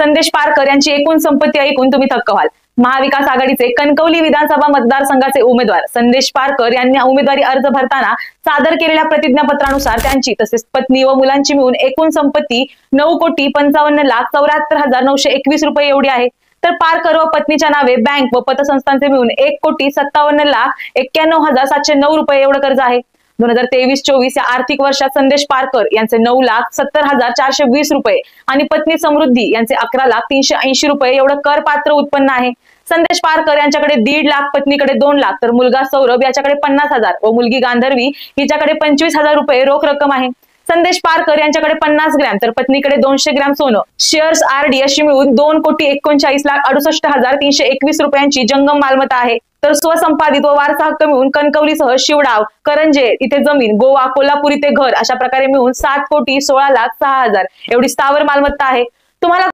संदेश पारकर यांची एकूण संपत्ती ऐकून तुम्ही थक्क व्हाल। महाविकास आघाडीचे कणकवली विधानसभा मतदारसंघाचे उमेदवार संदेश पारकर यांनी उमेदवारी अर्ज भरताना सादर केलेल्या प्रतिज्ञापत्रानुसार त्यांची तसेच पत्नी व मुलांची मिळून एकूण संपत्ती 9,55,74,921 रुपये एवढी आहे। तर पारकर व पत्नीच्या नावे बँक व पतसंस्थांचे मिळून 1,57,91,709 रुपये एवढं कर्ज आहे। 2023-24 या आर्थिक वर्षात संदेश पारकर यांचे 9,70,420 रुपये आणि पत्नी समृद्धी यांचे 11,380 रुपये एवढं करपात्र उत्पन्न आहे। संदेश पारकर यांच्याकडे 1.5 लाख, पत्नीकडे 2 लाख, तर मुलगा सौरभ याच्याकडे 50,000 व मुलगी गांधर्वी हिच्याकडे 25,000 रुपये रोख रक्कम आहे। संदेश पारकर यांच्याकडे 50 ग्रॅम तर पत्नीकडे 200 ग्रॅम सोनं, शेअर्स, RD अशी मिळून 2,39,68,321 रुपयांची जंगम मालमत्ता आहे। तर स्वसंपादित व वारसा हक्क मिळून कणकवलीसह शिवडाव, करंजे इथे जमीन, गोवा, कोल्हापूर इथे घर अशा प्रकारे मिळून 7,16,06,000 एवढी स्थावर मालमत्ता आहे। तुम्हाला